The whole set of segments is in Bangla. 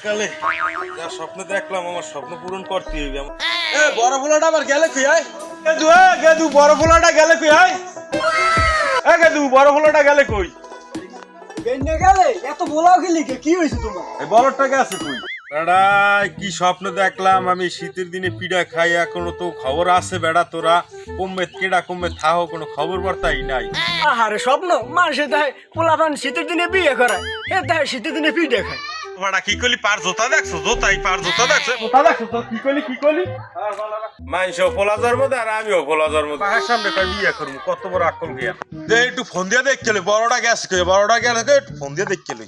কালে যা স্বপ্ন দেখলাম আমার স্বপ্ন পূরণ করতে হবে এ বড় ফুলাটা আবার গেলে কই আয় গেদু বড় ফুলাটা গেলে কই আয় গেদু বড় ফুলাটা গেলে কই বেন্নে গেলে এত বলাও খেলি কি হয়েছে তোমার? এই বড়টা গেছে কই বেড়া কি স্বপ্ন দেখলাম আমি শীতের দিনে পিঠা খাই এখনো তো খবর আছে বেড়া তোরা কমবে কেডা কমবে থাও কোনো খবর বার্তাই নাই আহারে স্বপ্ন মানুষে দেয় পোলাপান শীতের দিনে বিয়ে করে এ দেয় শীতের দিনে পিঠে খায়। বেড়া কি করলি পার জোতা দেখছো জোতাই পার জোতা দেখছো কোথা দেখছো তো কি করলি মাইনসও ফলাজার মধ্যে আর আমিও ফলাজার মধ্যে পাহাড় সামনে কয় বিয়ে করবো কত বড় আকল গিয়া দে একটু ফোন দিয়ে দেখ কেলে বড়টা গেছে কই বড়টা গেলে একটু ফোন দিয়ে দেখ কেলে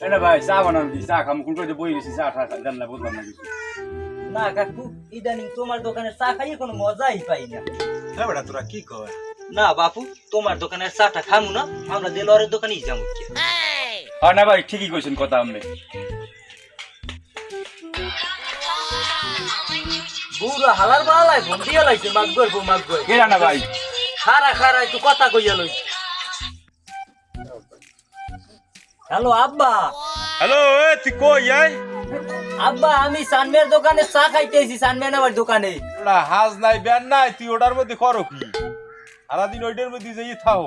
এটা ভাই চা বানান দি চা খাম কোন করে বই গেছি চা দেন না বুঝলাম না কিছু না কাকু ইদানিং তোমার দোকানের চা খাইয়ে কোনো মজাই পাই না। হ্যাঁ বেড়া তোরা কি কয় না বাপু তোমার দোকানের চাটা খামু না আমরা দেলোয়ারের দোকানেই যাবো। আর না ভাই ঠিকই কইছেন কথা আপনি বুড়া হালার বালাই ফোন দিয়া লাইছে মাগবই কেরা না ভাই খারা একটু কথা কইয়া লই। হ্যালো আব্বা। হ্যালো এ তুই কই আই আব্বা আমি সানমের দোকানে চা খাইতেছি সানমের আমার দোকানে। না হাজ নাই ব্যান নাই তুই ওটার মধ্যে করো কি সারাদিন ওইটার মধ্যে যাই থাও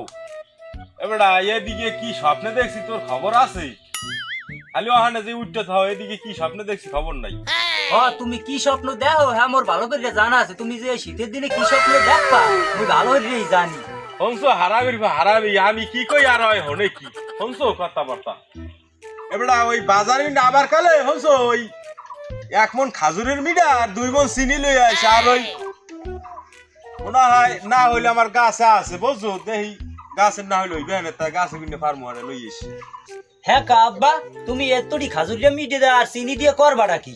এবারে এদিকে কি স্বপ্নে দেখছি তোর খবর আছে খালি ওখানে যে উঠতে থাও এদিকে কি স্বপ্নে দেখছি খবর নাই তুমি কি স্বপ্ন দেখো হ্যাঁ মোর ভালো করে জানা আছে। তুমি যে শীতের দিনে কি স্বপ্ন দেখবা আমি ভালো করেই জানি। হংস হারাবি আমি কি কই আর হয় হনে কি হংস কথাবার্তা এবারে ওই বাজারে আবার কালে হংস ওই 1 মন খাজুরের মিঠা আর 2 মন চিনি লই আইছে আর ওই মনে হয় না হইলে আমার গাছে আছে বুঝছো দেখি গাছের না হইলে হইবে না তাই গাছে কিনে ফার্ম হারে লই এসে হ্যাঁ কা আব্বা তুমি এতটি খাজুরিয়া মিটে দেয় আর চিনি দিয়ে করবাটা কি?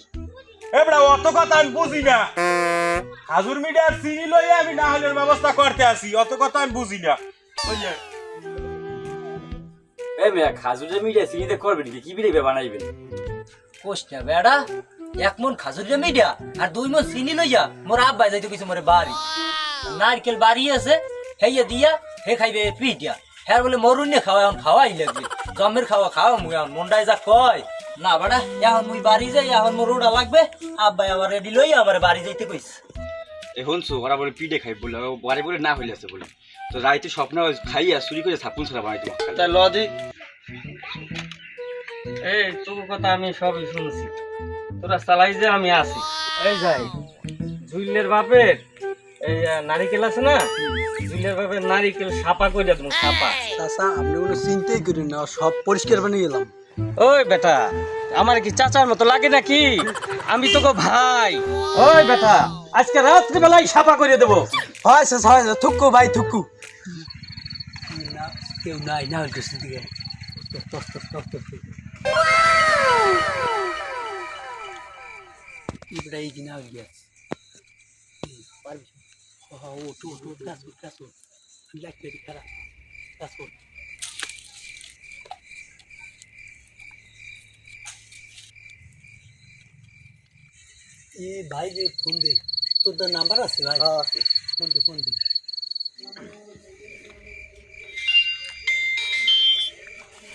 এবারে অত কথা আমি বুঝি না খাজুর মিঠা আর চিনি লই আমি না হইলে ব্যবস্থা করতে আসি অত কথা আমি বুঝি না বুঝলে এই মেয়া খাজুরের মিডিয়া সিনিতে করবে নাকি কি বিড়ে বানাইবে কোষ্টা বেড়া 1 মন খাজুরিয়া মিডিয়া আর 2 মন চিনি লইয়া মোর আব্বা যাইতে কইছে মোরে বাড়ি নারকেল বাড়ি আছে হেইয়া দিয়া হে খাইবে পিঠা হ্যাঁ বলে মরুনে খাওয়া এখন খাওয়াই লাগবে জমের খাওয়া মুই এখন মন্ডায় যা কয় না বেড়া এখন মুই বাড়ি যাই এখন মোর রোডা লাগবে আব্বা আবার রেডি লই আবার বাড়ি যাইতে কইছে। এখন সো ওরা বলে পিঠে খাই বলে বাড়ি বলে না হইলে আছে বলে তো রাইতে স্বপ্ন খাইয়া চুরি করে ছাপুন ছাড়া বানাইতে তাই লদি এই তোর কথা আমি সবই শুনছি তোরা চালাই যে আমি আছি এই যাই ঝুইলের বাপের এই নারিকেল আছে না ঝুইলের বাপের নারিকেল সাপা করে দেবো সাপা। চাচা আপনি কোনো চিন্তাই করেন না সব পরিষ্কার বানিয়ে গেলাম। ওই বেটা আমার কি চাচার মতো লাগে নাকি আমি তোকে ভাই। ওই বেটা আজকে রাত্রি বেলায় সাপা করে দেবো। হয় চাচা হয় থুকু ভাই থুকু কেউ নাই না হইতেছে দিকে ইবড়া এই কিনা গিয়া পারবি ওটু কাজ কর লাগবে খারাপ কাজ কর এ ভাই যে ফোন দে তোর তো নাম্বার আছে ভাই ফোন দে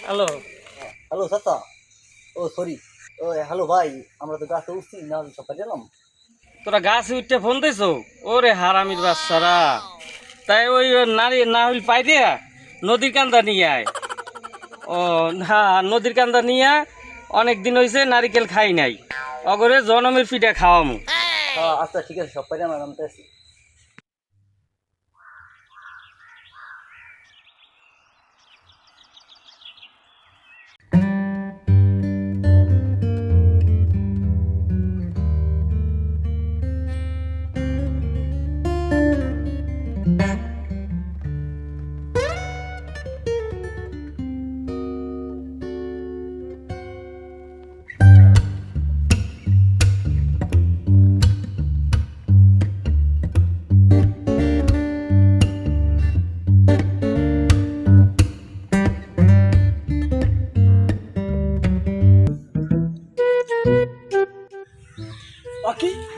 হ্যালো চাচা ও সরি ও হ্যালো ভাই আমরা তো গাছে উঠছি না সকালে গেলাম। তোরা গাছ উঠতে ফোন দিছো ওরে হারামির বাচ্চারা তাই ওই নারী না হইল পাই দিয়া নদীর কান্দা নিয়ে আয়। ও না নদীর কান্দা নিয়ে অনেক দিন হয়েছে নারিকেল খাই নাই অগরে জনমের পিঠা খাওয়ামু। আচ্ছা ঠিক আছে সব পাই আমার নামতে আছি।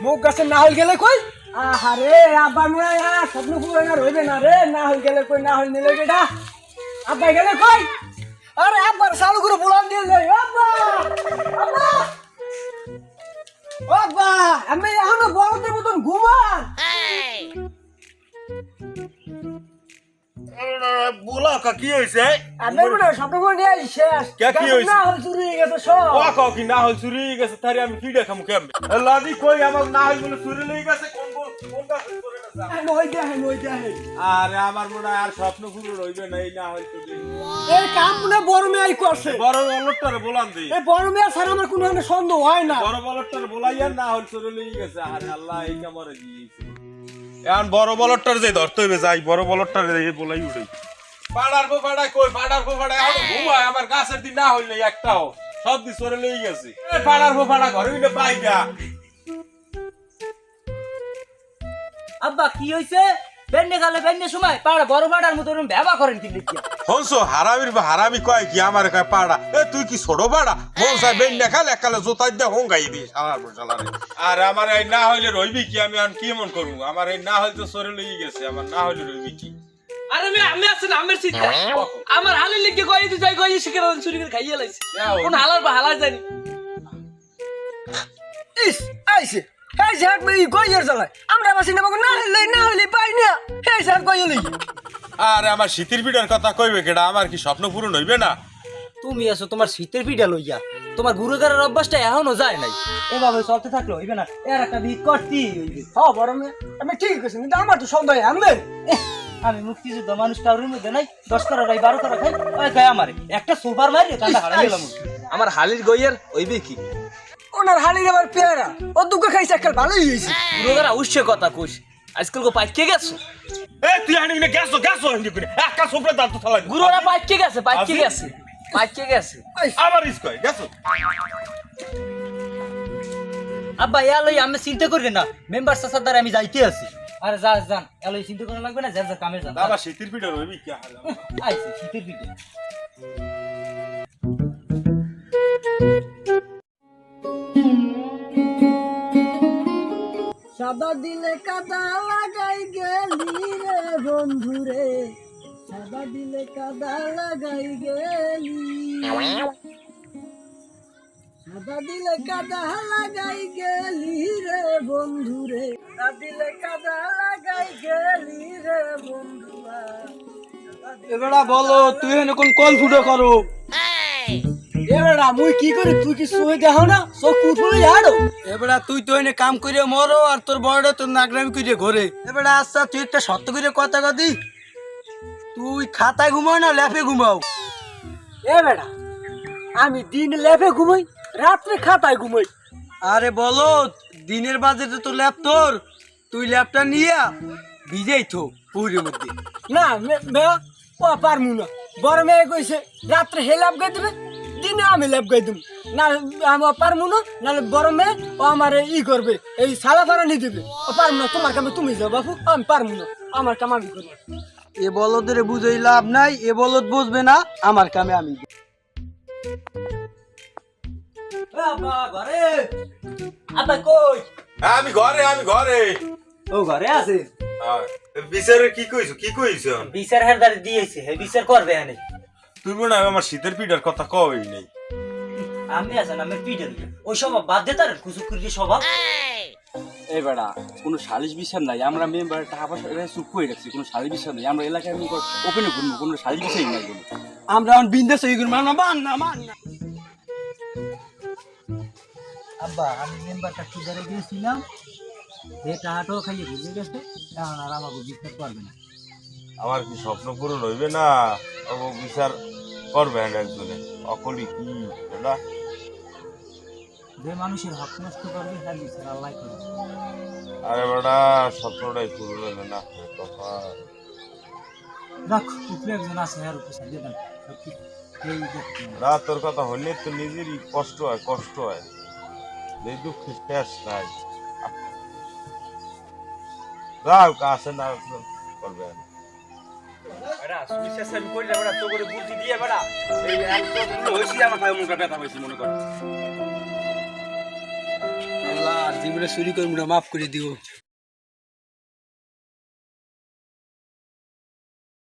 মুখ গাছে না হল গেলে কই আরে আব্বা মিয়া স্বপ্ন পুরো না রইবে না রে না হল গেলে কই না হল নিলে বেটা আব্বা গেলে কই আরে আব্বার চালু করে বুলান দিয়ে যাই আব্বা আব্বা ও আব্বা আমি এখনো বলদের মতন ঘুমান বলা কি হয়েছে আমি মনে হয় স্বপ্ন করে নিয়ে আসি শেষ কি হয়েছে? না হল চুরি হয়ে গেছে সব ও কাও কি না হল চুরি হয়ে গেছে তারে আমি ফিডে খামু কেমনে লাদি কই আমার না হল বলে চুরি হয়ে গেছে কোন গাছ চুরি গেছে ওই দেখেন আরে আমার মনে হয় আর স্বপ্ন পুরো রইবে না এই না হল চুরি এই কাম মনে হয় বড় মেয়ে করছে বড় বলটারে বলান দি এই বড় মেয়ে ছাড়া আমার কোনো ধরনের সন্দেহ হয় না বড় বলটারে বলাইয়া না হল চুরি হয়ে গেছে আরে আল্লাহ এই কামরে দিয়েছে এখন বড় বলটার যে ধরতে হইবে যাই বড় বলটার এই বলাই উড়াই পাড়ার ফোফাড়া কই পাড়ার ফোফাড়া এখন ঘুমায় আমার গাছের দিন না হইলে একটাও সব দিন সরে লই গেছে পাড়ার ফোফাড়া ঘরে উঠে পাই না আব্বা কি হইছে বেন্নে গালে বেন্নে সময় পাড়া বড় পাড়ার মতো এরকম ব্যবহার করেন কি লিখিয়া হনসো হারামি কয় কি আমার কয় পাড়া এ তুই কি ছোট পাড়া মন সাহেব বেন দেখাল একালে জোতাই দে হোঙ্গাই দি শালার আর আমার এই না হইলে রইবি কি আমি আর কি মন করব আমার এই না হইলে তো সরে লই গেছে আমার না হইলে রইবি কি আরে আমি আছেন আমের চিন্তা আমার হালের লিখে কই দিতে যাই কই শিখে চুরি করে খাইয়ে লাইছে কোন হালার বা হালার জানি ইস আইছে এই ঝাট মেয়ে কইয়ের জ্বালায় আমরা বাসি না না হইলে পাই না এই ঝাট কইয়ে লই আরে আমার শীতের পিঠার কথা কইবে কেডা আমার কি স্বপ্ন পূরণ হইবে না তুমি আছো তোমার শীতের পিঠা লইয়া তোমার গুরুগারের অভ্যাসটা এখনো যায় নাই এভাবে চলতে থাকলে হইবে না এর একটা ভিত করতেই হইবে হ্যাঁ বড় মেয়ে আমি ঠিক কইছি কিন্তু আমার তো সন্দেহ আমবে আমি মুক্তিযুদ্ধ মানুষ কারোর মধ্যে নাই 10 করা রাই 12 করা খাই ওই গায় আমারে একটা সুপার মারি কাঁটা হারাই গেলাম আমার হালির গইয়ের ওইবে কি ওনার হালি আবার পেয়ারা ও দুঃখ খাইছে কাল ভালোই হইছে গুরুগারা উৎসে কথা কইস আজকাল কো পাইকে গেছো এ তুই আনি না গ্যাস হিন্দি করে একা সুপরে দাঁত থালাই গুরুরা পাইকে গেছে পাইকে গেছে আমার ইস কই গ্যাস আব্বা এলাই আমি চিন্তা করবে না মেম্বার সাসার দ্বারা আমি যাইতে আছি আরে যান এলাই চিন্তা করা লাগবে না যা কামে যান বাবা শীতের পিঠা রইবি কি হাল আইছে শীতের পিঠে সাদা দিলে কাদা লাগাই গেলি রে বন্ধু রে সাদা দিলে কাদা লাগাই গেলি সাদা দিলে কাদা লাগাই গেলি রে বন্ধু রে সাদা দিলে কাদা লাগাই গেলি রে বন্ধুয়া এবারে বলো তুই এনে কোন কল ফুটো করো এবারে মুই কি করি তুই কি সই দেখাও না সব কুটুলি আড়ো এবারে তুই তো এনে কাম করে মরো আর তোর বড়টা তোর নাগরামি করে ঘরে এবারে আচ্ছা তুই একটা সত্য করে কথা কদি তুই খাতায় ঘুমাও না ল্যাপে ঘুমাও এ বেটা আমি দিন ল্যাপে ঘুমাই রাত্রে খাতায় ঘুমাই আরে বলো দিনের বাজেতে তো ল্যাপ তোর তুই ল্যাপটা নিয়ে ভিজেই থো পুরীর মধ্যে না মেয়া ও পারমু না বড় মেয়ে কইছে রাত্রে হে ল্যাপ গাই দেবে দিনে আমি ল্যাপ গাই দেব না আমি পারমু না নাহলে বড় মেয়ে ও আমার ই করবে এই সালা ফারা নিয়ে দেবে ও পারমু না তোমার কামে তুমি যাও বাপু আমি পারমু না আমার কাম আমি করবো এ বলদের বুঝাই লাভ নাই এ বলদ বুঝবে না আমার কামে আমি আব্বা ঘরে আব্বা কই আমি ঘরে ও ঘরে আছে বিচারে কি কইছ বিচার হেরদার দিয়েছে হে বিচার করবে আনে তুই মনে হয় আমার শীতের পিঠার কথা কই নাই আমি আছেন আমি পিঠে ওই স্বভাব বাদ দে তার কুচুকুরি স্বভাব এই বেড়া কোনো সালিশ বিচার নাই আমরা মেম্বার টাকা পয়সা চুপ করে রাখছি কোনো সালিশ বিচার নাই আমরা এলাকায় ওপেনে ঘুরবো কোনো সালিশ বিচারই নাই কোনো আমরা এখন বিন্দাস হয়ে গেলাম না মান না আব্বা আমি মেম্বারটা কি ধরে গিয়েছিলাম যে টাকাটাও খাইয়ে বুঝে গেছে এখন আর আমাকে বিচার করবে না আমার কি স্বপ্ন পূরণ হইবে না ও বিচার করবে একজনে অকলি কি না যে মানুষের হক নষ্ট করবে তার বিচার আল্লাহ করবে আরে বেটা স্বপ্নটাই পূরণ হইবে না কথা রাখ উপরে একজন আছে আর উপরে সাজে দেন রাত তোর কথা হইলে তো নিজেরই কষ্ট হয় এই দুঃখ শেষ নাই যাও কাছে না করবে বেড়া সুইসা আমি করি না বেড়া তো করে বুদ্ধি দিয়ে বেড়া এই একদম হইছি আমার ভাই মুখটা ব্যথা হইছে মনে কর আল্লাহ জীবনে চুরি করবো না মাফ করে দিও